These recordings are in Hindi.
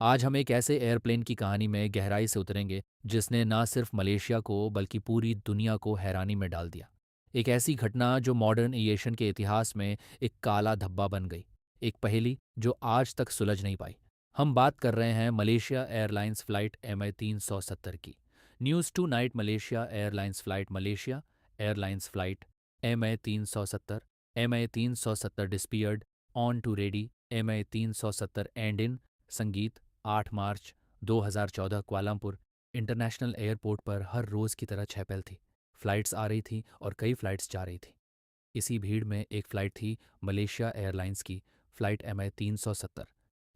आज हम एक ऐसे एयरप्लेन की कहानी में गहराई से उतरेंगे जिसने न सिर्फ मलेशिया को बल्कि पूरी दुनिया को हैरानी में डाल दिया। एक ऐसी घटना जो मॉडर्न एविएशन के इतिहास में एक काला धब्बा बन गई, एक पहेली जो आज तक सुलझ नहीं पाई। हम बात कर रहे हैं मलेशिया एयरलाइंस फ़्लाइट MH370 की। News tonight Malaysia Airlines flight Malaysia Airlines flight MH370 MH370 disappeared on to ready MH370 and in संगीत 8 मार्च 2014 कुआलालंपुर इंटरनेशनल एयरपोर्ट पर हर रोज़ की तरह चहल थी। फ़्लाइट्स आ रही थीं और कई फ़्लाइट्स जा रही थीं। इसी भीड़ में एक फ़्लाइट थी मलेशिया एयरलाइंस की, फ़्लाइट MH370।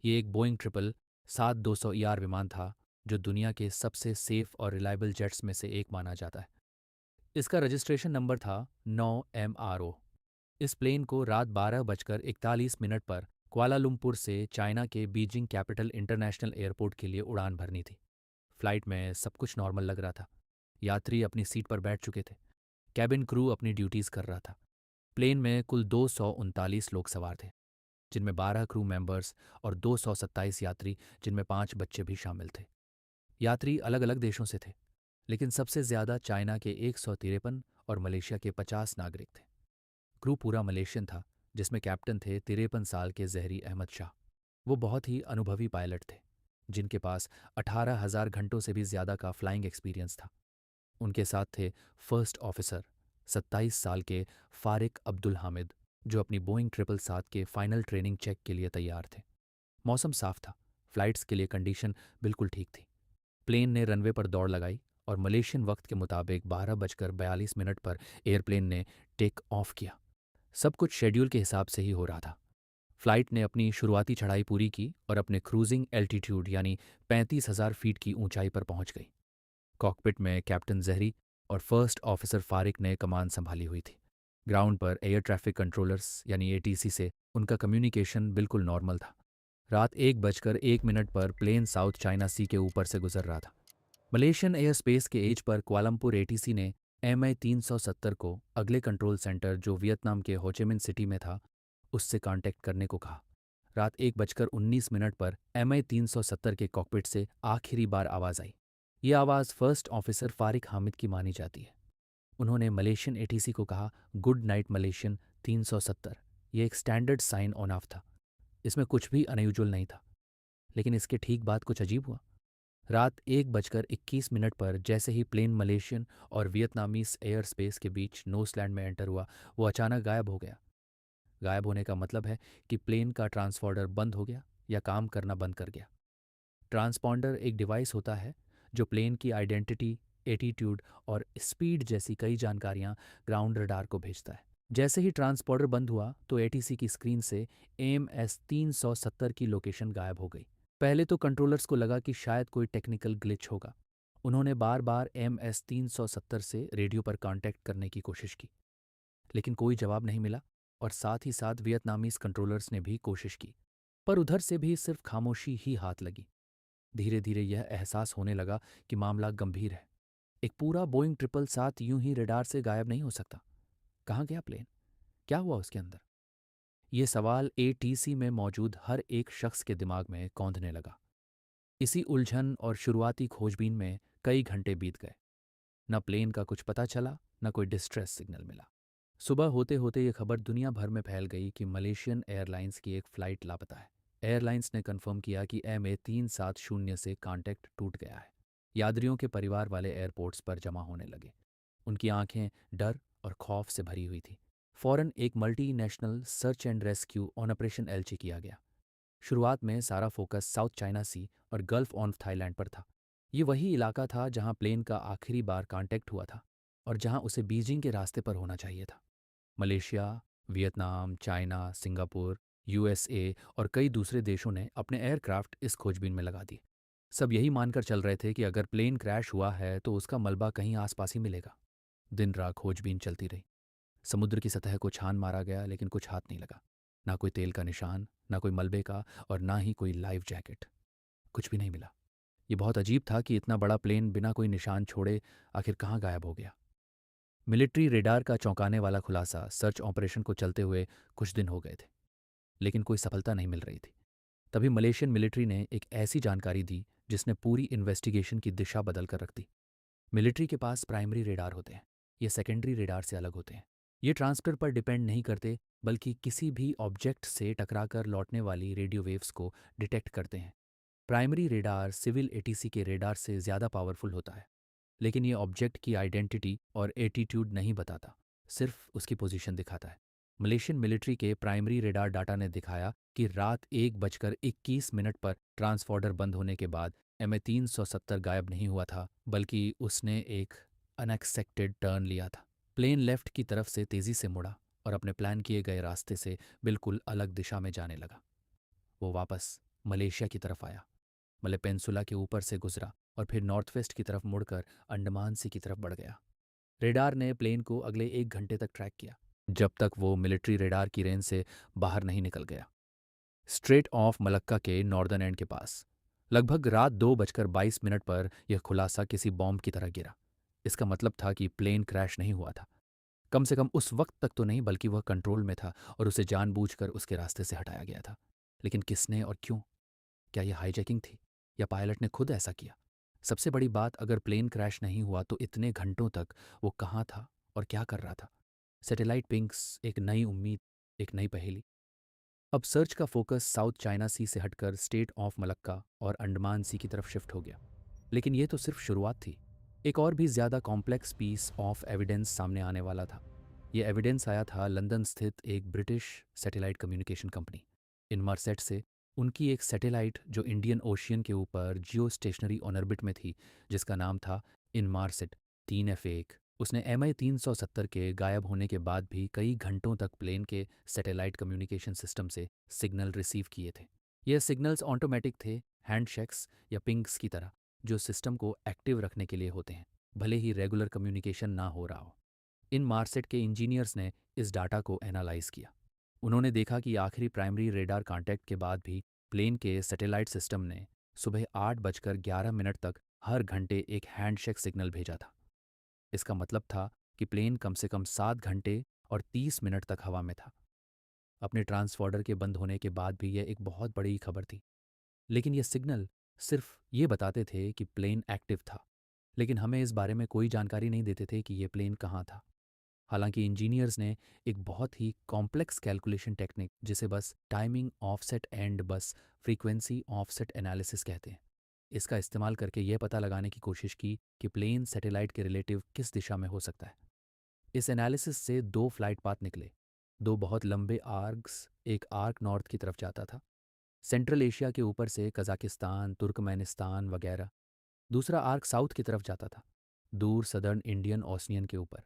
ये एक बोइंग 777-200 विमान था जो दुनिया के सबसे सेफ और रिलायबल जेट्स में से एक माना जाता है। इसका रजिस्ट्रेशन नंबर था 9MRO। इस प्लेन को रात 12 बजकर 41 मिनट पर कुआलालंपुर से चाइना के बीजिंग कैपिटल इंटरनेशनल एयरपोर्ट के लिए उड़ान भरनी थी। फ्लाइट में सब कुछ नॉर्मल लग रहा था। यात्री अपनी सीट पर बैठ चुके थे। कैबिन क्रू अपनी ड्यूटीज़ कर रहा था। प्लेन में कुल 239 लोग सवार थे, जिनमें 12 क्रू मेंबर्स और 227 यात्री, जिनमें 5 बच्चे भी शामिल थे। यात्री अलग अलग देशों से थे, लेकिन सबसे ज़्यादा चाइना के 153 और मलेशिया के 50 नागरिक थे। क्रू पूरा मलेशियन था, जिसमें कैप्टन थे 53 साल के जहरी अहमद शाह। वो बहुत ही अनुभवी पायलट थे, जिनके पास 18,000 घंटों से भी ज़्यादा का फ्लाइंग एक्सपीरियंस था। उनके साथ थे फर्स्ट ऑफिसर 27 साल के फारिक अब्दुल हामिद, जो अपनी बोइंग 777 के फाइनल ट्रेनिंग चेक के लिए तैयार थे। मौसम साफ था, फ्लाइट्स के लिए कंडीशन बिल्कुल ठीक थी। प्लेन ने रनवे पर दौड़ लगाई और मलेशियन वक्त के मुताबिक 12 बजकर 42 मिनट पर एयरप्लेन ने टेक ऑफ किया। सब कुछ शेड्यूल के हिसाब से ही हो रहा था। फ्लाइट ने अपनी शुरुआती चढ़ाई पूरी की और अपने क्रूजिंग एल्टीट्यूड यानी 35,000 फीट की ऊंचाई पर पहुंच गई। कॉकपिट में कैप्टन जहरी और फर्स्ट ऑफिसर फारिक ने कमान संभाली हुई थी। ग्राउंड पर एयर ट्रैफिक कंट्रोलर्स यानी ATC से उनका कम्युनिकेशन बिल्कुल नॉर्मल था। रात 1 बजकर 1 मिनट पर प्लेन साउथ चाइना सी के ऊपर से गुजर रहा था। मलेशियन एयर स्पेस के एज पर कुआलालंपुर ATC ने MH370 को अगले कंट्रोल सेंटर, जो वियतनाम के होचेमिन सिटी में था, उससे कांटेक्ट करने को कहा। रात 1 बजकर 19 मिनट पर MH370 के कॉकपिट से आखिरी बार आवाज़ आई। ये आवाज़ फर्स्ट ऑफिसर फारिक हामिद की मानी जाती है। उन्होंने मलेशियन ATC को कहा, गुड नाइट मलेशियन 370। ये एक स्टैंडर्ड साइन ऑन ऑफ था। इसमें कुछ भी अनयूजुअल नहीं था। लेकिन इसके ठीक बाद कुछ अजीब हुआ। रात 1 बजकर 21 मिनट पर जैसे ही प्लेन मलेशियन और वियतनामीज एयर स्पेस के बीच नोसलैंड में एंटर हुआ, वो अचानक गायब हो गया। गायब होने का मतलब है कि प्लेन का ट्रांसपॉन्डर बंद हो गया या काम करना बंद कर गया। ट्रांसपॉन्डर एक डिवाइस होता है जो प्लेन की आइडेंटिटी, एटीट्यूड और स्पीड जैसी कई जानकारियां ग्राउंड रडार को भेजता है। जैसे ही ट्रांसपॉन्डर बंद हुआ तो ATC की स्क्रीन से MS370 की लोकेशन गायब हो गई। पहले तो कंट्रोलर्स को लगा कि शायद कोई टेक्निकल ग्लिच होगा। उन्होंने बार बार MS370 से रेडियो पर कांटेक्ट करने की कोशिश की, लेकिन कोई जवाब नहीं मिला। और साथ ही साथ वियतनामीज कंट्रोलर्स ने भी कोशिश की, पर उधर से भी सिर्फ खामोशी ही हाथ लगी। धीरे धीरे यह एहसास होने लगा कि मामला गंभीर है। एक पूरा बोइंग 777 यूं ही रडार से गायब नहीं हो सकता। कहाँ गया प्लेन? क्या हुआ उसके अंदर? ये सवाल ATC में मौजूद हर एक शख्स के दिमाग में कौंधने लगा। इसी उलझन और शुरुआती खोजबीन में कई घंटे बीत गए। न प्लेन का कुछ पता चला, न कोई डिस्ट्रेस सिग्नल मिला। सुबह होते होते ये खबर दुनिया भर में फैल गई कि मलेशियन एयरलाइंस की एक फ़्लाइट लापता है। एयरलाइंस ने कन्फर्म किया कि MH370 से कांटेक्ट टूट गया है। यात्रियों के परिवार वाले एयरपोर्ट्स पर जमा होने लगे। उनकी आंखें डर और खौफ से भरी हुई थी। फ़ौरन एक multinational search and rescue operation एलची किया गया। शुरुआत में सारा फोकस साउथ चाइना सी और गल्फ ऑफ थाईलैंड पर था। ये वही इलाका था जहां प्लेन का आखिरी बार कांटेक्ट हुआ था और जहां उसे बीजिंग के रास्ते पर होना चाहिए था। Malaysia, Vietnam, China, Singapore, USA और कई दूसरे देशों ने अपने एयरक्राफ्ट इस खोजबीन में लगा दिए। सब यही मानकर चल रहे थे कि अगर प्लेन क्रैश हुआ है तो उसका मलबा कहीं आसपास ही मिलेगा। दिन रात खोजबीन चलती रही। समुद्र की सतह को छान मारा गया, लेकिन कुछ हाथ नहीं लगा। ना कोई तेल का निशान, ना कोई मलबे का, और ना ही कोई लाइफ जैकेट। कुछ भी नहीं मिला। ये बहुत अजीब था कि इतना बड़ा प्लेन बिना कोई निशान छोड़े आखिर कहाँ गायब हो गया। मिलिट्री रेडार का चौंकाने वाला खुलासा, सर्च ऑपरेशन को चलते हुए कुछ दिन हो गए थे, लेकिन कोई सफलता नहीं मिल रही थी। तभी मलेशियन मिलिट्री ने एक ऐसी जानकारी दी जिसने पूरी इन्वेस्टिगेशन की दिशा बदल कर रख दी। मिलिट्री के पास प्राइमरी रेडार होते हैं। ये सेकेंडरी रेडार से अलग होते हैं। ये ट्रांसफर पर डिपेंड नहीं करते, बल्कि किसी भी ऑब्जेक्ट से टकराकर लौटने वाली रेडियो वेव्स को डिटेक्ट करते हैं। प्राइमरी रेडार सिविल एटीसी के रेडार से ज़्यादा पावरफुल होता है, लेकिन ये ऑब्जेक्ट की आइडेंटिटी और एटीट्यूड नहीं बताता, सिर्फ उसकी पोजीशन दिखाता है। मलेशियन मिलिट्री के प्राइमरी रेडार डाटा ने दिखाया कि रात 1:21 पर ट्रांसफॉर्डर बंद होने के बाद MH370 गायब नहीं हुआ था, बल्कि उसने एक अनएक्सपेक्टेड टर्न लिया था। प्लेन लेफ्ट की तरफ से तेज़ी से मुड़ा और अपने प्लान किए गए रास्ते से बिल्कुल अलग दिशा में जाने लगा। वो वापस मलेशिया की तरफ आया, मलय पेंसुला के ऊपर से गुजरा और फिर नॉर्थ वेस्ट की तरफ मुड़कर अंडमान सी की तरफ बढ़ गया। रेडार ने प्लेन को अगले 1 घंटे तक ट्रैक किया, जब तक वो मिलिट्री रेडार की रेंज से बाहर नहीं निकल गया। स्ट्रेट ऑफ मलक्का के नॉर्दर्न एंड के पास लगभग रात 2:22 पर यह खुलासा किसी बॉम्ब की तरह गिरा। इसका मतलब था कि प्लेन क्रैश नहीं हुआ था, कम से कम उस वक्त तक तो नहीं, बल्कि वह कंट्रोल में था और उसे जानबूझकर उसके रास्ते से हटाया गया था। लेकिन किसने और क्यों? क्या यह हाईजैकिंग थी या पायलट ने खुद ऐसा किया? सबसे बड़ी बात, अगर प्लेन क्रैश नहीं हुआ तो इतने घंटों तक वो कहाँ था और क्या कर रहा था? सैटेलाइट पिंग्स, एक नई उम्मीद, एक नई पहेली। अब सर्च का फोकस साउथ चाइना सी से हटकर स्टेट ऑफ मलक्का और अंडमान सी की तरफ शिफ्ट हो गया। लेकिन ये तो सिर्फ शुरुआत थी। एक और भी ज़्यादा कॉम्प्लेक्स पीस ऑफ एविडेंस सामने आने वाला था। ये एविडेंस आया था लंदन स्थित एक ब्रिटिश सैटेलाइट कम्युनिकेशन कंपनी इनमारसेट से। उनकी एक सैटेलाइट जो इंडियन ओशियन के ऊपर जियो स्टेशनरी ऑनर्बिट में थी, जिसका नाम था इनमारसेट 3F1, उसने MI370 के गायब होने के बाद भी कई घंटों तक प्लेन के सैटेलाइट कम्युनिकेशन सिस्टम से सिग्नल रिसीव किए थे। यह सिग्नल्स ऑटोमेटिक थे, हैंडशेक्स या पिंग्स की तरह, जो सिस्टम को एक्टिव रखने के लिए होते हैं, भले ही रेगुलर कम्युनिकेशन ना हो रहा हो। इन मार्सेट के इंजीनियर्स ने इस डाटा को एनालाइज किया। उन्होंने देखा कि आखिरी प्राइमरी रेडार कांटेक्ट के बाद भी प्लेन के सैटेलाइट सिस्टम ने सुबह 8:11 तक हर घंटे एक हैंडशेक सिग्नल भेजा था। इसका मतलब था कि प्लेन कम से कम 7 घंटे और 30 मिनट तक हवा में था। अपने ट्रांसफॉर्डर के बंद होने के बाद भी यह एक बहुत बड़ी खबर थी। लेकिन ये सिग्नल सिर्फ ये बताते थे कि प्लेन एक्टिव था, लेकिन हमें इस बारे में कोई जानकारी नहीं देते थे कि ये प्लेन कहाँ था। हालांकि इंजीनियर्स ने एक बहुत ही कॉम्प्लेक्स कैलकुलेशन टेक्निक, जिसे बस टाइमिंग ऑफसेट एंड बस फ्रीक्वेंसी ऑफसेट एनालिसिस कहते हैं, इसका इस्तेमाल करके यह पता लगाने की कोशिश की कि प्लेन सैटेलाइट के रिलेटिव किस दिशा में हो सकता है। इस एनालिसिस से दो फ्लाइट पाथ निकले, दो बहुत लंबे आर्क्स। एक आर्क नॉर्थ की तरफ जाता था, सेंट्रल एशिया के ऊपर से कजाकिस्तान, तुर्कमेनिस्तान वगैरह। दूसरा आर्क साउथ की तरफ जाता था, दूर सदर्न इंडियन ओशियन के ऊपर,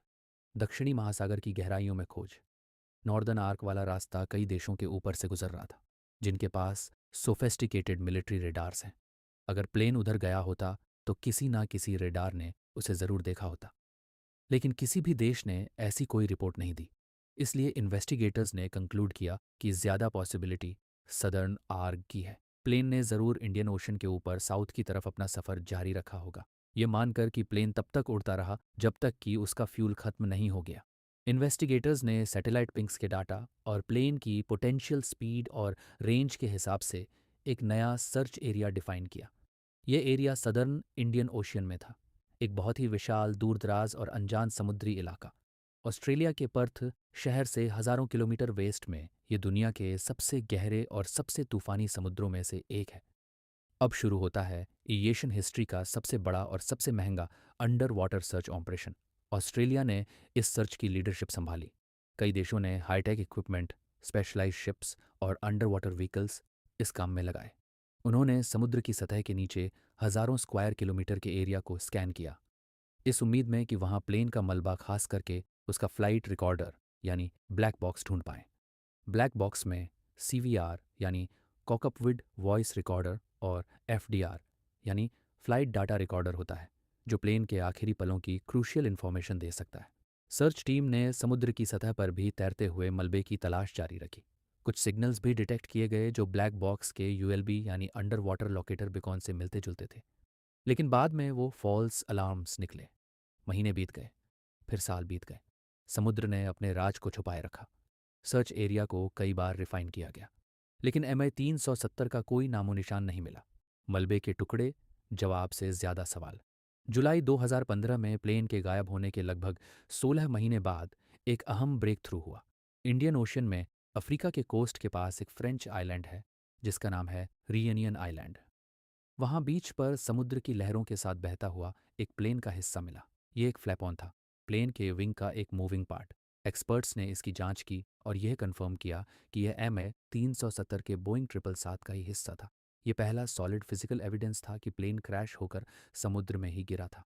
दक्षिणी महासागर की गहराइयों में खोज। नॉर्दर्न आर्क वाला रास्ता कई देशों के ऊपर से गुजर रहा था, जिनके पास सोफेस्टिकेटेड मिलिट्री रेडार्स हैं। अगर प्लेन उधर गया होता तो किसी ना किसी रेडार ने उसे ज़रूर देखा होता, लेकिन किसी भी देश ने ऐसी कोई रिपोर्ट नहीं दी। इसलिए इन्वेस्टिगेटर्स ने कंक्लूड किया कि ज़्यादा पॉसिबिलिटी सदर्न आर्क की है। प्लेन ने ज़रूर इंडियन ओशन के ऊपर साउथ की तरफ अपना सफ़र जारी रखा होगा, ये मानकर कि प्लेन तब तक उड़ता रहा जब तक कि उसका फ्यूल खत्म नहीं हो गया। इन्वेस्टिगेटर्स ने सैटेलाइट पिंग्स के डाटा और प्लेन की पोटेंशियल स्पीड और रेंज के हिसाब से एक नया सर्च एरिया डिफाइन किया। ये एरिया सदर्न इंडियन ओशियन में था, एक बहुत ही विशाल, दूरदराज और अनजान समुद्री इलाका। ऑस्ट्रेलिया के पर्थ शहर से हज़ारों किलोमीटर वेस्ट में ये दुनिया के सबसे गहरे और सबसे तूफानी समुद्रों में से एक है। अब शुरू होता है एविएशन हिस्ट्री का सबसे बड़ा और सबसे महंगा under water search operation. Australia ने इस सर्च की लीडरशिप संभाली। कई देशों ने हाईटेक इक्विपमेंट, स्पेशलाइज्ड शिप्स और अंडर वाटर व्हीकल्स इस काम में लगाए। उन्होंने समुद्र की सतह के नीचे हज़ारों स्क्वायर किलोमीटर के एरिया को स्कैन किया, इस उम्मीद में कि वहाँ प्लेन का मलबा, खास करके उसका फ्लाइट रिकॉर्डर यानी ब्लैक बॉक्स, ढूंढ पाएं। ब्लैक बॉक्स में CVR यानी कॉकअपविड वॉइस रिकॉर्डर और FDR यानी फ्लाइट डाटा रिकॉर्डर होता है, जो प्लेन के आखिरी पलों की क्रूशियल इन्फॉर्मेशन दे सकता है। सर्च टीम ने समुद्र की सतह पर भी तैरते हुए मलबे की तलाश जारी रखी। कुछ सिग्नल्स भी डिटेक्ट किए गए जो ब्लैक बॉक्स के ULB यानी अंडर वाटर लोकेटर बिकॉन से मिलते जुलते थे, लेकिन बाद में वो फॉल्स अलार्म्स निकले। महीने बीत गए, फिर साल बीत गए। समुद्र ने अपने राज को छुपाए रखा। सर्च एरिया को कई बार रिफाइन किया गया, लेकिन MI-370 का कोई नामो निशान नहीं मिला। मलबे के टुकड़े, जवाब से ज़्यादा सवाल। जुलाई 2015 में प्लेन के गायब होने के लगभग 16 महीने बाद एक अहम ब्रेक थ्रू हुआ। इंडियन ओशन में अफ्रीका के कोस्ट के पास एक फ्रेंच आइलैंड है जिसका नाम है रियूनियन आइलैंड। वहाँ बीच पर समुद्र की लहरों के साथ बहता हुआ एक प्लेन का हिस्सा मिला। ये एक फ्लैप-ऑन था, प्लेन के विंग का एक मूविंग पार्ट। एक्सपर्ट्स ने इसकी जांच की और यह कंफर्म किया कि यह MI-370 के बोइंग 777 का ही हिस्सा था। ये पहला सॉलिड फिजिकल एविडेंस था कि प्लेन क्रैश होकर समुद्र में ही गिरा था।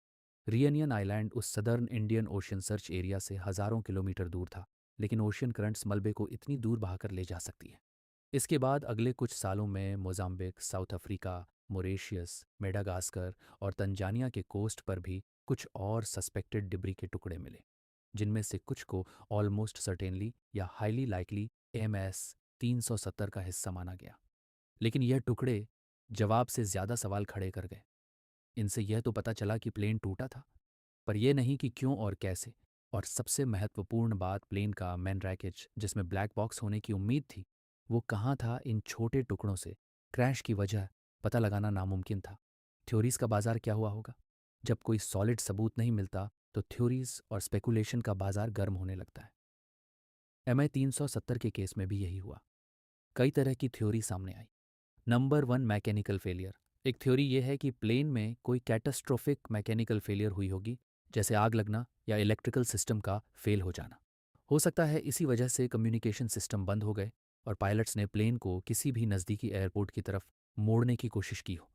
रियूनियन आइलैंड उस southern Indian ocean search area से हज़ारों किलोमीटर दूर था, लेकिन ओशन करंट्स मलबे को इतनी दूर बहाकर ले जा सकती है। इसके बाद अगले कुछ सालों में Mozambique, south Africa, Mauritius, Madagascar और तंजानिया के कोस्ट पर भी कुछ और सस्पेक्टेड डिब्री के टुकड़े मिले, जिनमें से कुछ को ऑलमोस्ट सर्टेनली या हाईली लाइकली MS-370 का हिस्सा माना गया। लेकिन यह टुकड़े जवाब से ज़्यादा सवाल खड़े कर गए। इनसे यह तो पता चला कि प्लेन टूटा था, पर यह नहीं कि क्यों और कैसे। और सबसे महत्वपूर्ण बात, प्लेन का मैन रैकेज जिसमें ब्लैक बॉक्स होने की उम्मीद थी, वो कहाँ था इन छोटे टुकड़ों से। क्रैश की वजह पता लगाना नामुमकिन था। थ्योरीज का बाजार क्या हुआ होगा? जब कोई सॉलिड सबूत नहीं मिलता तो थ्योरीज और स्पेकुलेशन का बाजार गर्म होने लगता है। MI-370 के केस में भी यही हुआ। कई तरह की थ्योरी सामने आई। Number one, mechanical failure. एक थ्योरी यह है कि प्लेन में कोई कैटास्ट्रोफिक मैकेनिकल फेलियर हुई होगी, जैसे आग लगना या इलेक्ट्रिकल सिस्टम का फेल हो जाना। हो सकता है इसी वजह से कम्युनिकेशन सिस्टम बंद हो गए और पायलट्स ने प्लेन को किसी भी नज़दीकी एयरपोर्ट की तरफ मोड़ने की कोशिश की हो।